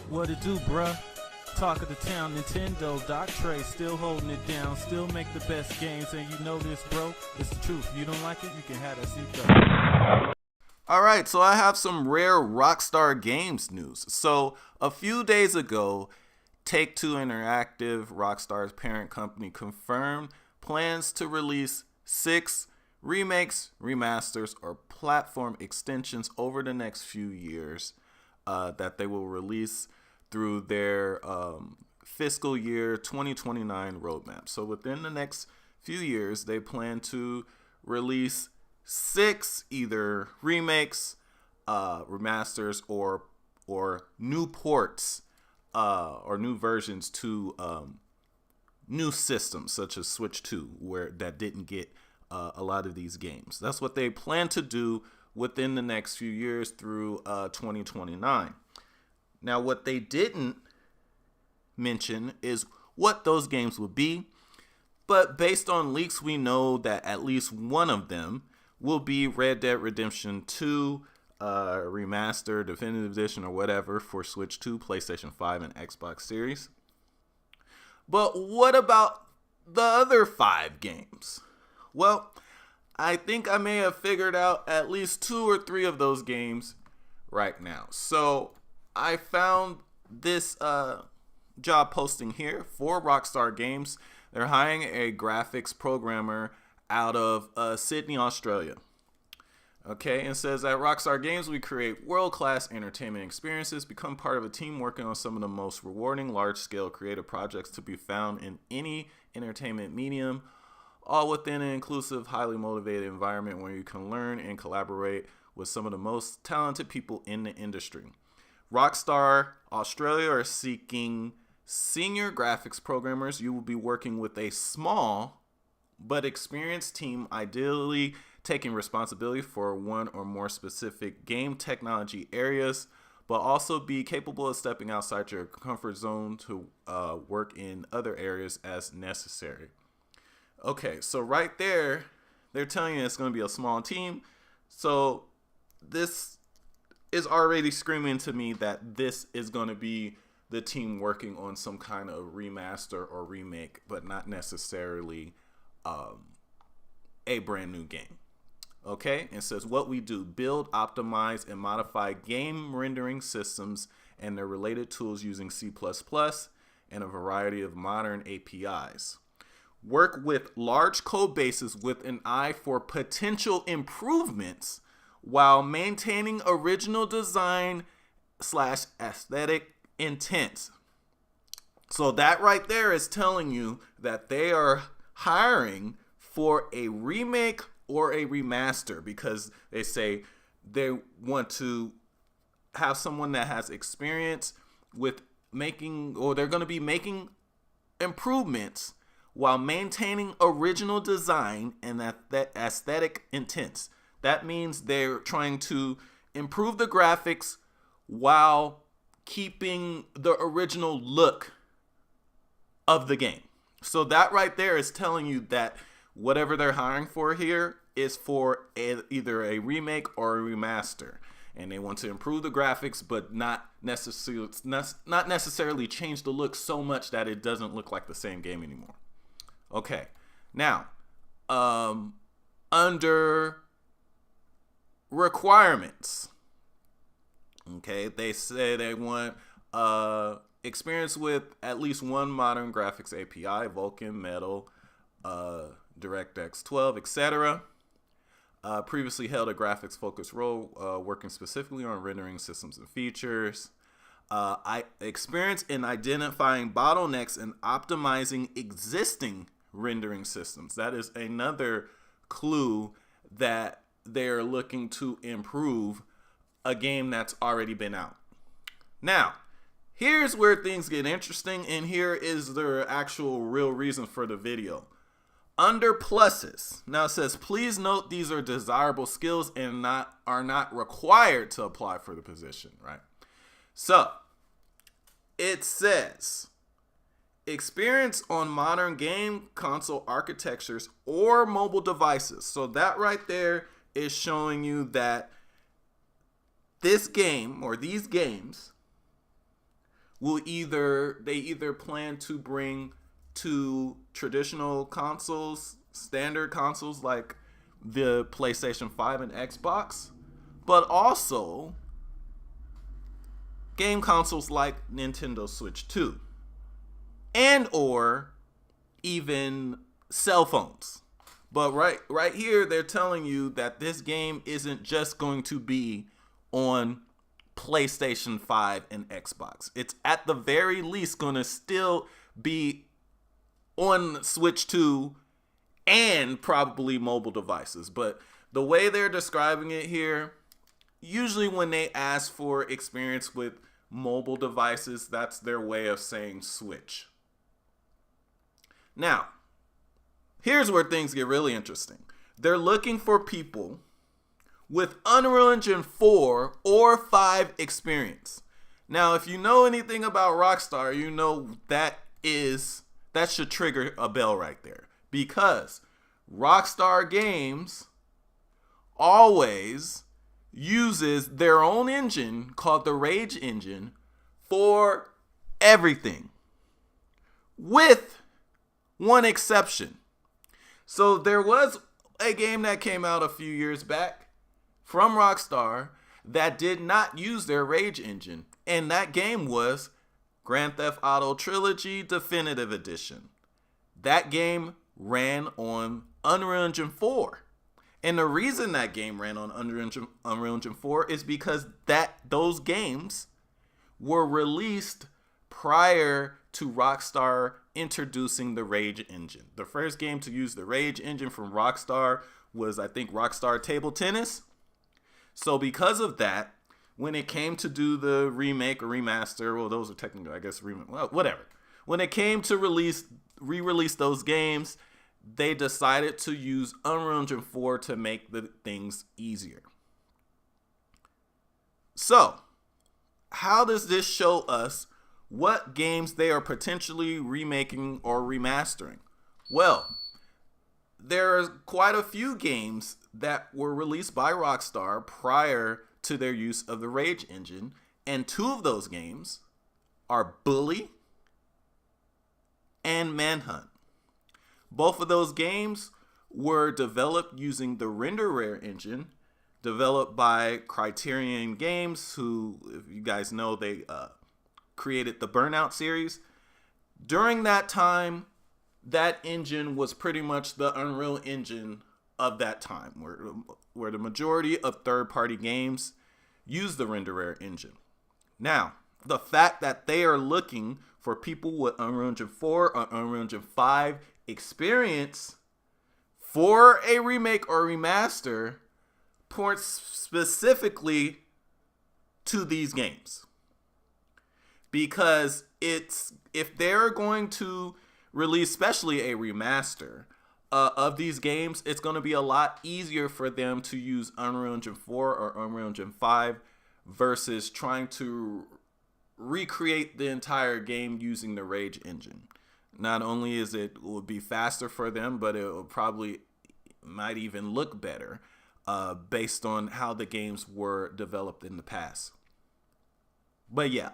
What it do, bruh? Talk of the town, Nintendo, Doc Trey, still holding it down, still make the best games, and you know this, bro. It's the truth. You don't like it, you can have that seatbelt. Alright, so I have some rare Rockstar Games news. So, a few days ago, Take-Two Interactive, Rockstar's parent company, confirmed plans to release 6 remakes, remasters, or platform extensions over the next few years that they will release through their fiscal year 2029 roadmap. So within the next few years, they plan to release 6 either remakes, remasters, or new ports or new versions to new systems such as Switch 2, where that didn't get a lot of these games. That's what they plan to do within the next few years through 2029. Now, what they didn't mention is what those games would be, but based on leaks, we know that at least one of them will be Red Dead Redemption 2 Remaster, Definitive Edition, or whatever for Switch 2, PlayStation 5, and Xbox Series. But what about the other 5 games? Well, I think I may have figured out at least 2 or 3 of those games right now. So I found this job posting here for Rockstar Games. They're hiring a graphics programmer out of Sydney, Australia. Okay, and it says at Rockstar Games, we create world-class entertainment experiences, become part of a team working on some of the most rewarding large-scale creative projects to be found in any entertainment medium, all within an inclusive, highly motivated environment where you can learn and collaborate with some of the most talented people in the industry. Rockstar Australia are seeking senior graphics programmers. You will be working with a small but experienced team, ideally taking responsibility for one or more specific game technology areas, but also be capable of stepping outside your comfort zone to work in other areas as necessary. Okay, so right there, they're telling you it's going to be a small team. So this is already screaming to me that this is going to be the team working on some kind of remaster or remake, but not necessarily a brand new game. Okay, it says what we do: build, optimize, and modify game rendering systems and their related tools using C++ and a variety of modern APIs. Work with large code bases with an eye for potential improvements while maintaining original design / aesthetic intent. So that right there is telling you that they are hiring for a remake or a remaster, because they say they want to have someone that has experience with making, or they're going to be making improvements while maintaining original design and that aesthetic intent. That means they're trying to improve the graphics while keeping the original look of the game. So that right there is telling you that whatever they're hiring for here is for either a remake or a remaster. And they want to improve the graphics, but not necessarily change the look so much that it doesn't look like the same game anymore. Okay, now, under requirements, okay, they say they want experience with at least one modern graphics API, Vulkan, Metal, DirectX 12, etc. Previously held a graphics-focused role, working specifically on rendering systems and features. Experience in identifying bottlenecks and optimizing existing rendering systems. That is another clue that they're looking to improve a game that's already been out. Now, here's where things get interesting, and here is the actual real reason for the video. Under pluses, now it says, please note these are desirable skills and are not required to apply for the position, right? So, it says, experience on modern game console architectures or mobile devices. So that right there is showing you that this game or these games they either plan to bring to traditional consoles, standard consoles like the PlayStation 5 and Xbox, but also game consoles like Nintendo Switch 2 and or even cell phones. But right here they're telling you that this game isn't just going to be on PlayStation 5 and Xbox. It's at the very least going to still be on Switch 2 and probably mobile devices. But the way they're describing it here, usually when they ask for experience with mobile devices, that's their way of saying Switch. Now, here's where things get really interesting. They're looking for people with Unreal Engine 4 or 5 experience. Now, if you know anything about Rockstar, you know that should trigger a bell right there. Because Rockstar Games always uses their own engine called the Rage engine for everything. With one exception. So there was a game that came out a few years back from Rockstar that did not use their Rage engine. And that game was Grand Theft Auto Trilogy Definitive Edition. That game ran on Unreal Engine 4. And the reason that game ran on Unreal Engine 4 is because those games were released prior to Rockstar introducing the Rage engine. The first game to use the Rage engine from Rockstar was, I think, Rockstar Table Tennis. So because of that, when it came to do the remake or remaster, well, those are technically, I guess, well, whatever. When it came to re-release those games, they decided to use Unreal Engine 4 to make the things easier. So, how does this show us what games they are potentially remaking or remastering? Well, there are quite a few games that were released by Rockstar prior to their use of the Rage engine, and two of those games are Bully and Manhunt. Both of those games were developed using the RenderRare engine, developed by Criterion Games, who, if you guys know, they created the Burnout series. During that time, that engine was pretty much the Unreal Engine of that time, where the majority of third-party games use the RenderRare engine. Now, the fact that they are looking for people with Unreal Engine 4 or Unreal Engine 5 experience for a remake or remaster points specifically to these games. Because if they're going to release especially a remaster of these games, it's going to be a lot easier for them to use Unreal Engine 4 or Unreal Engine 5 versus trying to recreate the entire game using the Rage engine. Not only would be faster for them, but it might even look better based on how the games were developed in the past. But yeah,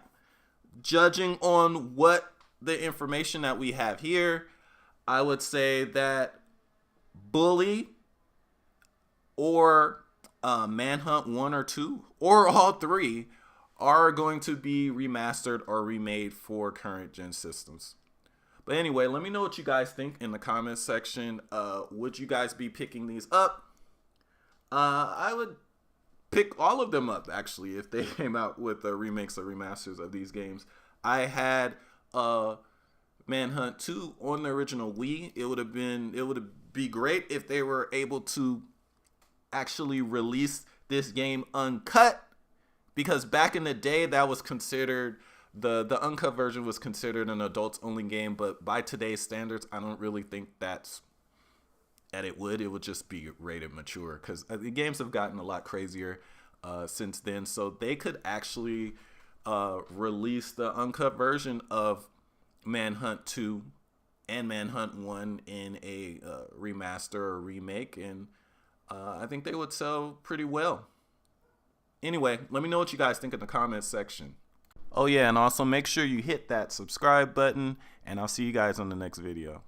judging on what the information that we have here, I would say that Bully or Manhunt 1 or 2 or all three are going to be remastered or remade for current gen systems. But anyway, let me know what you guys think in the comments section. Would you guys be picking these up? I would pick all of them up, actually, if they came out with remakes or remasters of these games. I had Manhunt 2 on the original Wii. It would be great if they were able to actually release this game uncut, because back in the day that was considered the uncut version was considered an adults only game, but by today's standards I don't really think it would just be rated mature, because the games have gotten a lot crazier since then. So they could actually release the uncut version of Manhunt 2 and Manhunt 1 in a remaster or remake, and I think they would sell pretty well. Anyway, let me know what you guys think in the comments section. Oh yeah, and also make sure you hit that subscribe button, and I'll see you guys on the next video.